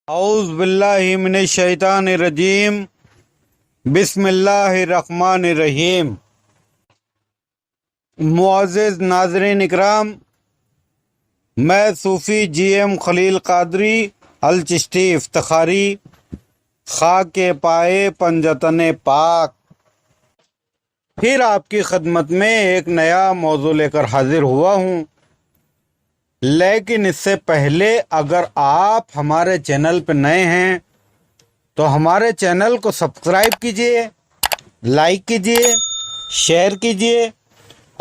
اعوذ باللہ من الشیطان الرجیم بسم اللہ الرحمن الرحیم۔ معزز ناظرین اکرام، میں صوفی جی ایم خلیل قادری الچشتی افتخاری خاک پائے پنجتن پاک پھر آپ کی خدمت میں ایک نیا موضوع لے کر حاضر ہوا ہوں۔ لیکن اس سے پہلے اگر آپ ہمارے چینل پہ نئے ہیں تو ہمارے چینل کو سبسکرائب کیجئے، لائک کیجئے، شیئر کیجئے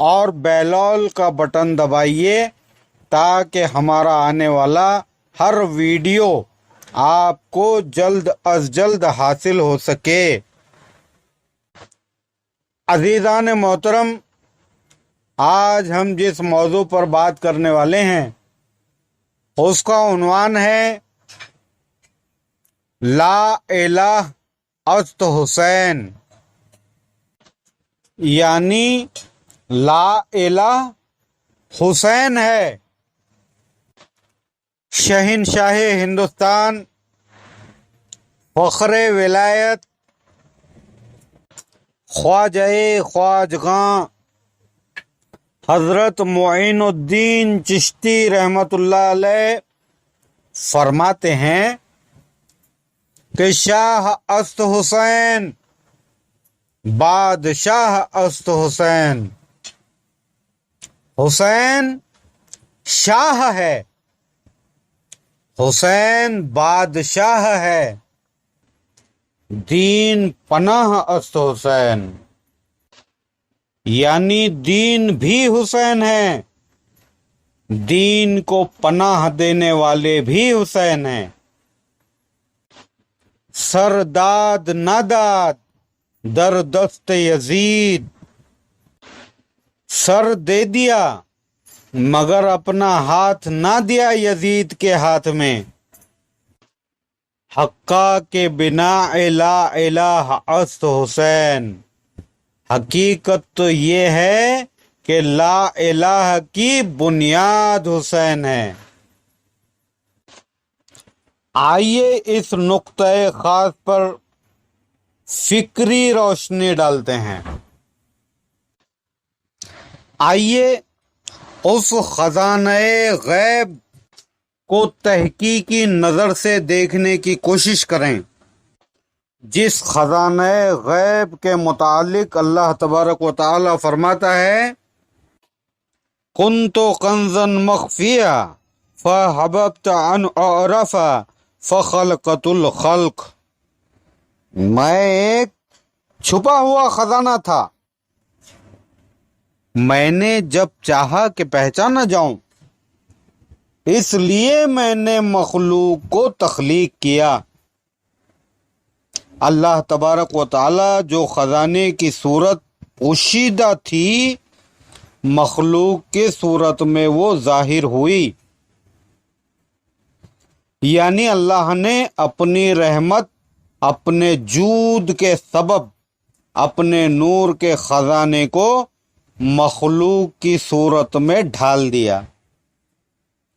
اور بیل کا بٹن دبائیے تاکہ ہمارا آنے والا ہر ویڈیو آپ کو جلد از جلد حاصل ہو سکے۔ عزیزان محترم، آج ہم جس موضوع پر بات کرنے والے ہیں اس کا عنوان ہے لا الہ است حسین، یعنی لا الہ حسین ہے۔ شہنشاہ ہندوستان، فخر ولایت، خواجہ خواجگاں حضرت معین الدین چشتی رحمت اللہ علیہ فرماتے ہیں کہ شاہ است حسین، بادشاہ است حسین۔ حسین شاہ ہے، حسین بادشاہ ہے، دین پناہ است حسین، یعنی دین بھی حسین ہے، دین کو پناہ دینے والے بھی حسین ہیں۔ سرداد ناداد در دست یزید، سر دے دیا مگر اپنا ہاتھ نہ دیا یزید کے ہاتھ میں۔ حقا کے بنا لا الہ است حسین، حقیقت تو یہ ہے کہ لا الہ کی بنیاد حسین ہے۔ آئیے اس نقطۂ خاص پر فکری روشنی ڈالتے ہیں۔ آئیے اس خزانہ غیب کو تحقیقی نظر سے دیکھنے کی کوشش کریں جس خزانہ غیب کے متعلق اللہ تبارک و تعالی فرماتا ہے کنت کنزا مخفیا فحببت ان اعرف فخلقت الخلق، میں ایک چھپا ہوا خزانہ تھا، میں نے جب چاہا کہ پہچانا جاؤں اس لیے میں نے مخلوق کو تخلیق کیا۔ اللہ تبارک و تعالی جو خزانے کی صورت پوشیدہ تھی مخلوق کے صورت میں وہ ظاہر ہوئی، یعنی اللہ نے اپنی رحمت، اپنے جود کے سبب اپنے نور کے خزانے کو مخلوق کی صورت میں ڈھال دیا،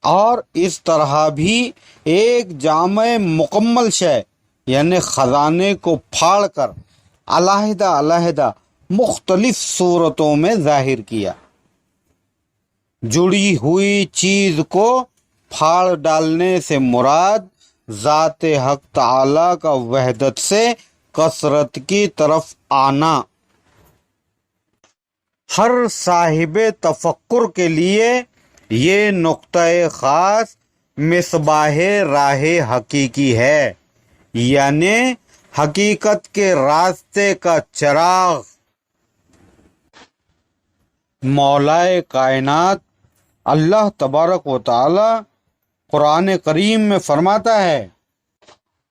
اور اس طرح بھی ایک جامع مکمل شے یعنی خزانے کو پھاڑ کر علیحدہ علیحدہ مختلف صورتوں میں ظاہر کیا۔ جڑی ہوئی چیز کو پھاڑ ڈالنے سے مراد ذات حق تعالی کا وحدت سے کثرت کی طرف آنا۔ ہر صاحب تفکر کے لیے یہ نقطۂ خاص مصباح راہ حقیقی ہے، یعنی حقیقت کے راستے کا چراغ۔ مولا کائنات اللہ تبارک و تعالی قرآن کریم میں فرماتا ہے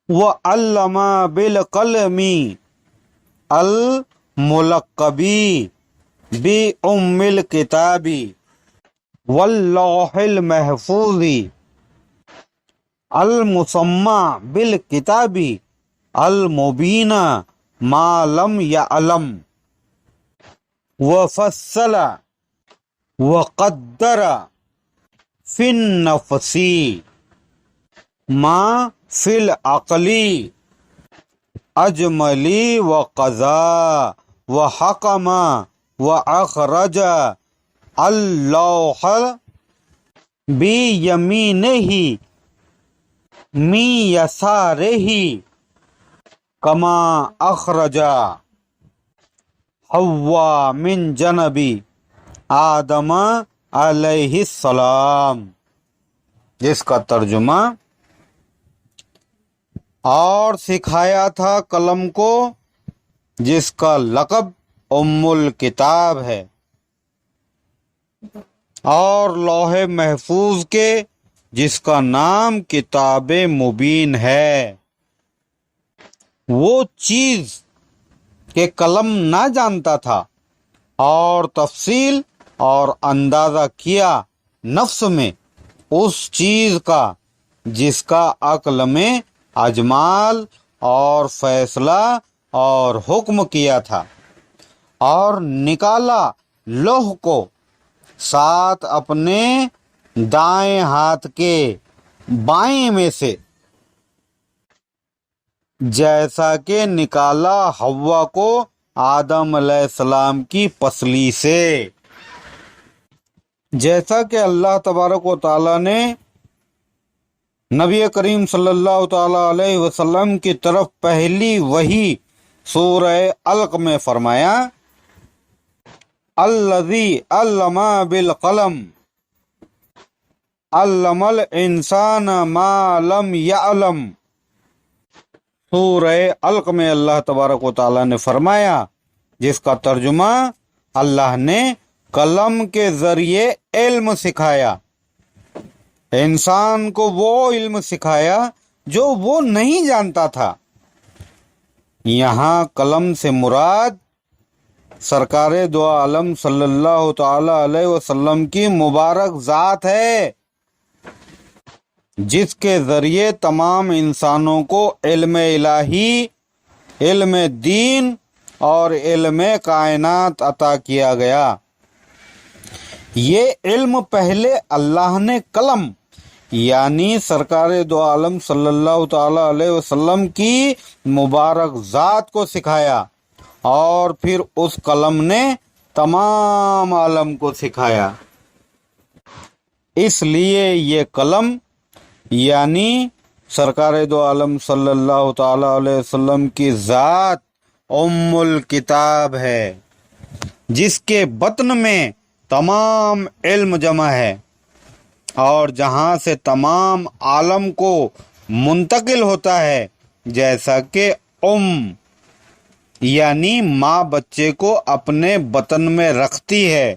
وَعَلَّمَ بِالْقَلَمِ الْمُلَقَّبِ بِأُمِّ الْكِتَابِ وَاللَّوْحِ الْمَحْفُوظِ المسمى بالکتاب المبین ما لم یعلم وفصل وقدر فی النفس ما فی العقلی اجملی و قضا و حکم و اخرج اللوح بیمینہ من یسارہ کما اخرج حوا من جنب آدم علیہ السلام، جس کا ترجمہ اور سکھایا تھا قلم کو جس کا لقب ام الکتاب ہے، اور لوح محفوظ کے جس کا نام کتاب مبین ہے، وہ چیز کہ قلم نہ جانتا تھا، اور تفصیل اور اندازہ کیا نفس میں اس چیز کا جس کا عقل میں اجمال اور فیصلہ اور حکم کیا تھا، اور نکالا لوح کو ساتھ اپنے دائیں ہاتھ کے بائیں میں سے، جیسا کہ نکالا حوا کو آدم علیہ السلام کی پسلی سے، جیسا کہ اللہ تبارک و تعالیٰ نے نبی کریم صلی اللہ تعالی علیہ وسلم کی طرف پہلی وحی سورہ علق میں فرمایا، الذی علم بالقلم علم الانسان ما لم یعلم۔ سورہ علق میں اللہ تبارک و تعالیٰ نے فرمایا، جس کا ترجمہ اللہ نے قلم کے ذریعے علم سکھایا، انسان کو وہ علم سکھایا جو وہ نہیں جانتا تھا۔ یہاں قلم سے مراد سرکار دو عالم صلی اللہ تعالی علیہ وسلم کی مبارک ذات ہے، جس کے ذریعے تمام انسانوں کو علم الہی، علم دین اور علم کائنات عطا کیا گیا۔ یہ علم پہلے اللہ نے قلم یعنی سرکار دو عالم صلی اللہ تعالی علیہ وسلم کی مبارک ذات کو سکھایا، اور پھر اس قلم نے تمام عالم کو سکھایا۔ اس لیے یہ قلم یعنی سرکار دو عالم صلی اللہ تعالی علیہ وسلم کی ذات ام الکتاب ہے، جس کے بطن میں تمام علم جمع ہے، اور جہاں سے تمام عالم کو منتقل ہوتا ہے، جیسا کہ یعنی ماں بچے کو اپنے بطن میں رکھتی ہے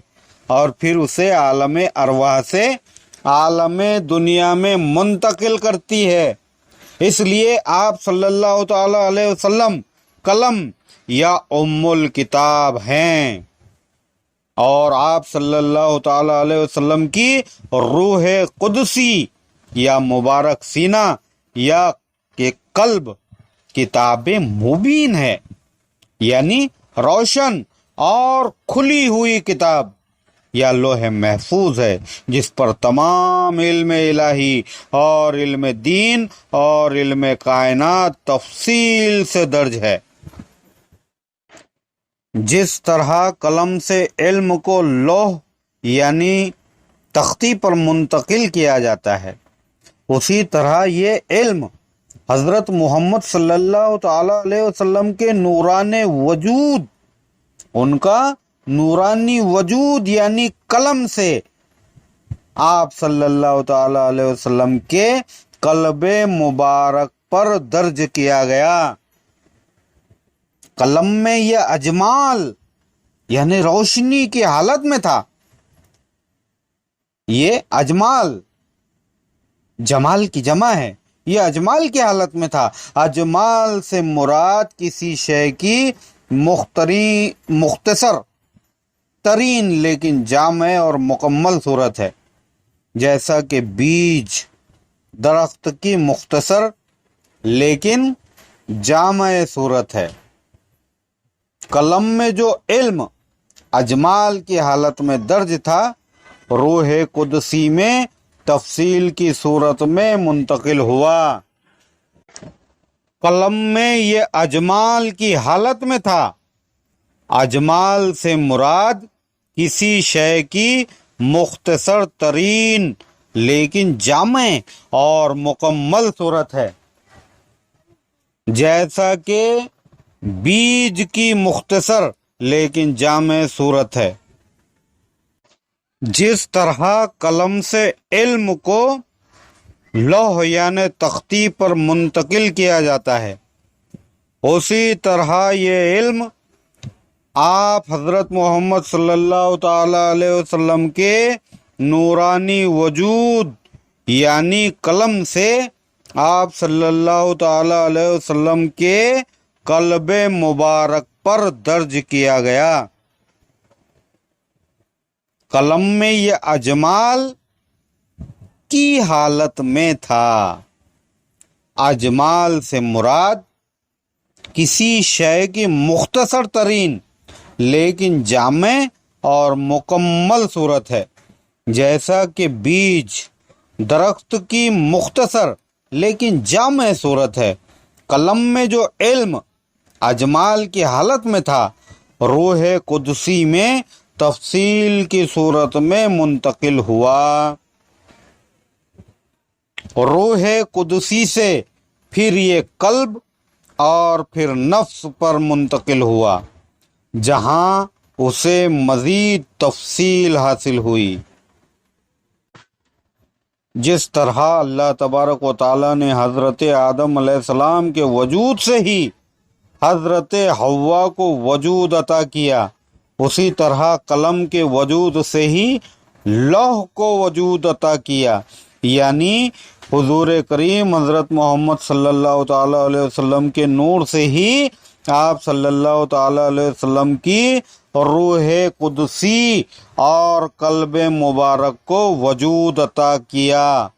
اور پھر اسے عالم ارواح سے عالم دنیا میں منتقل کرتی ہے۔ اس لیے آپ صلی اللہ تعالی علیہ وسلم قلم یا ام الکتاب ہیں، اور آپ صلی اللہ تعالی علیہ وسلم کی روح قدسی یا مبارک سینہ یا کہ قلب کتاب مبین ہے، یعنی روشن اور کھلی ہوئی کتاب یا لوح محفوظ ہے، جس پر تمام علم الہی اور علم دین اور علم کائنات تفصیل سے درج ہے۔ جس طرح قلم سے علم کو لوح یعنی تختی پر منتقل کیا جاتا ہے، اسی طرح یہ علم حضرت محمد صلی اللہ تعالی علیہ وسلم کے نوران وجود، ان کا نورانی وجود یعنی قلم سے آپ صلی اللہ تعالی علیہ وسلم کے قلب مبارک پر درج کیا گیا۔ قلم میں یہ اجمال یعنی روشنی کی حالت میں تھا۔ یہ اجمال جمال کی جمع ہے، یہ اجمال کی حالت میں تھا۔ اجمال سے مراد کسی شے کی مختصر ترین لیکن جامع اور مکمل صورت ہے، جیسا کہ بیج درخت کی مختصر لیکن جامع صورت ہے۔ قلم میں جو علم اجمال کی حالت میں درج تھا، روح قدسی میں تفصیل کی صورت میں منتقل ہوا۔ قلم میں یہ اجمال کی حالت میں تھا۔ اجمال سے مراد کسی شے کی مختصر ترین لیکن جامع اور مکمل صورت ہے، جیسا کہ بیج کی مختصر لیکن جامع صورت ہے۔ جس طرح قلم سے علم کو لوح یعنی تختی پر منتقل کیا جاتا ہے، اسی طرح یہ علم آپ حضرت محمد صلی اللہ تعالی علیہ وسلم کے نورانی وجود یعنی قلم سے آپ صلی اللہ تعالی علیہ وسلم کے قلب مبارک پر درج کیا گیا۔ قلم میں یہ اجمال کی حالت میں تھا۔ اجمال سے مراد کسی شے کی مختصر ترین لیکن جامع اور مکمل صورت ہے، جیسا کہ بیج درخت کی مختصر لیکن جامع صورت ہے۔ قلم میں جو علم اجمال کی حالت میں تھا، روح قدسی میں تفصیل کی صورت میں منتقل ہوا۔ روح قدسی سے پھر یہ قلب اور پھر نفس پر منتقل ہوا، جہاں اسے مزید تفصیل حاصل ہوئی۔ جس طرح اللہ تبارک و تعالیٰ نے حضرت آدم علیہ السلام کے وجود سے ہی حضرت حوا کو وجود عطا کیا، اسی طرح قلم کے وجود سے ہی لوح کو وجود عطا کیا، یعنی حضور کریم حضرت محمد صلی اللہ تعالیٰ علیہ وسلم کے نور سے ہی آپ صلی اللہ تعالیٰ علیہ وسلم کی روح قدسی اور قلب مبارک کو وجود عطا کیا،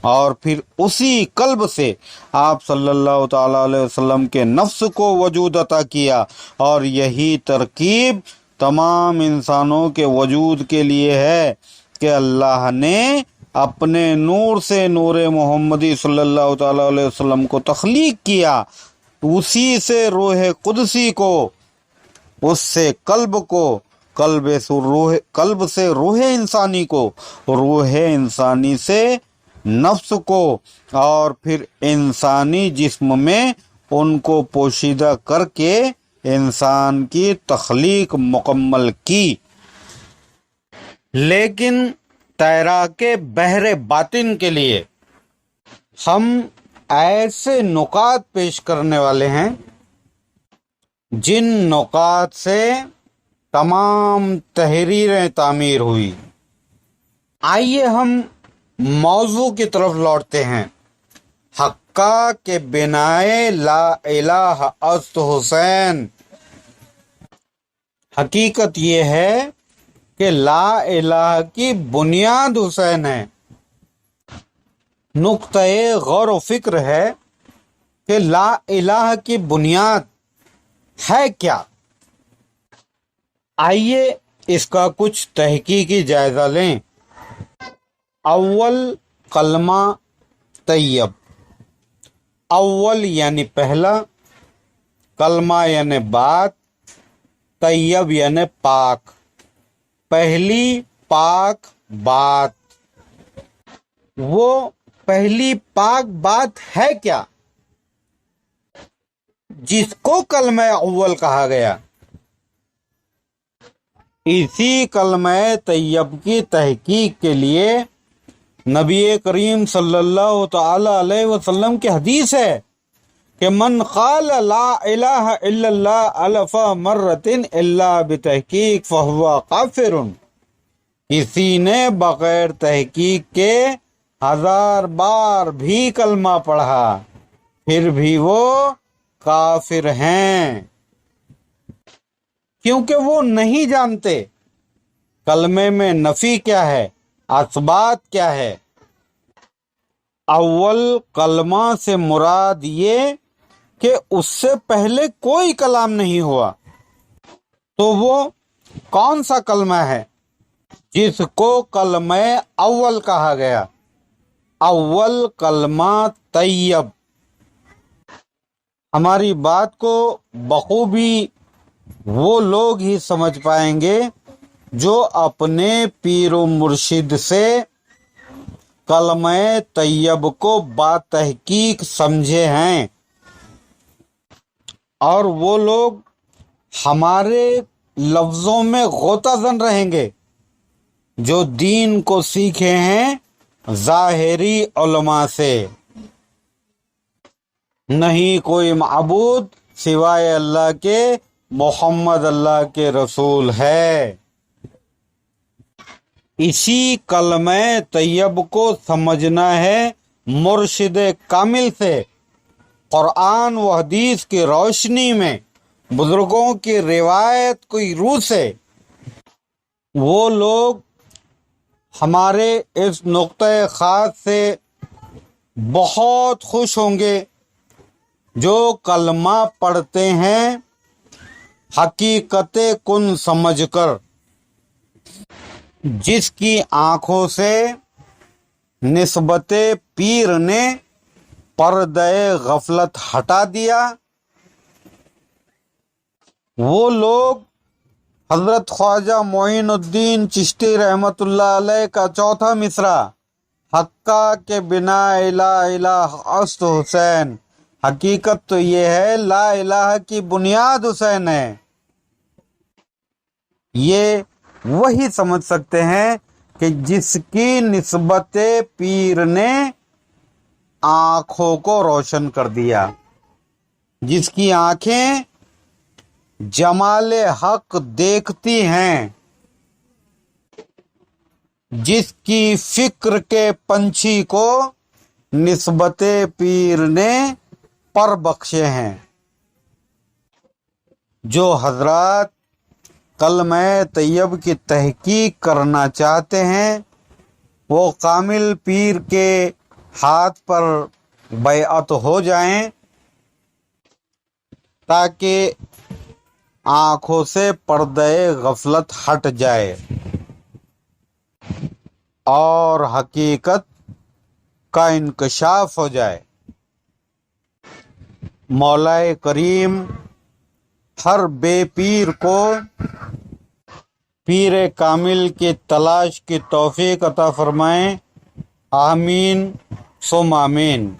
اور پھر اسی قلب سے آپ صلی اللہ تعالیٰ علیہ وسلم کے نفس کو وجود عطا کیا، اور یہی ترکیب تمام انسانوں کے وجود کے لیے ہے کہ اللہ نے اپنے نور سے نور محمدی صلی اللہ تعالیٰ علیہ وسلم کو تخلیق کیا، اسی سے روح قدسی کو، اس سے قلب کو، قلب سے روح انسانی کو، روح انسانی سے نفس کو، اور پھر انسانی جسم میں ان کو پوشیدہ کر کے انسان کی تخلیق مکمل کی۔ لیکن تیراک بحر باطن کے لیے ہم ایسے نکات پیش کرنے والے ہیں جن نکات سے تمام تحریریں تعمیر ہوئی۔ آئیے ہم موضوع کی طرف لوٹتے ہیں۔ حقہ کے بنائے لا الہ است حسین۔ حقیقت یہ ہے کہ لا الہ کی بنیاد حسین ہے۔ نقطہ غور و فکر ہے کہ لا الہ کی بنیاد ہے کیا؟ آئیے اس کا کچھ تحقیقی جائزہ لیں۔ اول کلمہ طیب۔ اول یعنی پہلا، کلمہ یعنی بات، طیب یعنی پاک، پہلی پاک بات۔ وہ پہلی پاک بات ہے کیا جس کو کلمہ اول کہا گیا؟ اسی کلمہ طیب کی تحقیق کے لیے نبی کریم صلی اللہ تعالی علیہ وسلم کی حدیث ہے کہ من قال لا الہ الا اللہ الف مرۃ الا بتحقیق فہو کافر۔ کسی نے بغیر تحقیق کے 1000 بار بھی کلمہ پڑھا، پھر بھی وہ کافر ہیں، کیونکہ وہ نہیں جانتے کلمے میں نفی کیا ہے، اثبات کیا ہے۔ اول کلمہ سے مراد یہ کہ اس سے پہلے کوئی کلام نہیں ہوا، تو وہ کون سا کلمہ ہے جس کو کلمہ اول کہا گیا؟ اول کلمہ طیب۔ ہماری بات کو بخوبی وہ لوگ ہی سمجھ پائیں گے جو اپنے پیر و مرشد سے کلمہ طیب کو باتحقیق سمجھے ہیں، اور وہ لوگ ہمارے لفظوں میں غوطہ زن رہیں گے جو دین کو سیکھے ہیں ظاہری علماء سے۔ نہیں کوئی معبود سوائے اللہ کے، محمد اللہ کے رسول ہے۔ اسی کلمہ طیب کو سمجھنا ہے مرشد کامل سے، قرآن و حدیث کی روشنی میں، بزرگوں کی روایت کی روح سے۔ وہ لوگ ہمارے اس نقطۂ خاص سے بہت خوش ہوں گے جو کلمہ پڑھتے ہیں حقیقت کن سمجھ کر، جس کی آنکھوں سے نسبت پیر نے پردہ غفلت ہٹا دیا۔ وہ لوگ حضرت خواجہ معین الدین چشتی رحمۃ اللہ علیہ کا چوتھا مصرع، حقہ کے بنا الہ الہ است حسین، حقیقت تو یہ ہے لا الہ کی بنیاد حسین ہے، یہ وہی سمجھ سکتے ہیں کہ جس کی نسبت پیر نے آنکھوں کو روشن کر دیا، جس کی آنکھیں جمال حق دیکھتی ہیں، جس کی فکر کے پنچھی کو نسبت پیر نے پر بخشے ہیں۔ جو حضرات کلمہ طیب کی تحقیق کرنا چاہتے ہیں وہ کامل پیر کے ہاتھ پر بیعت ہو جائیں تاکہ آنکھوں سے پردہ غفلت ہٹ جائے اور حقیقت کا انکشاف ہو جائے۔ مولا کریم ہر بے پیر کو پیر کامل کی تلاش کی توفیق عطا فرمائیں، آمین ثم آمین۔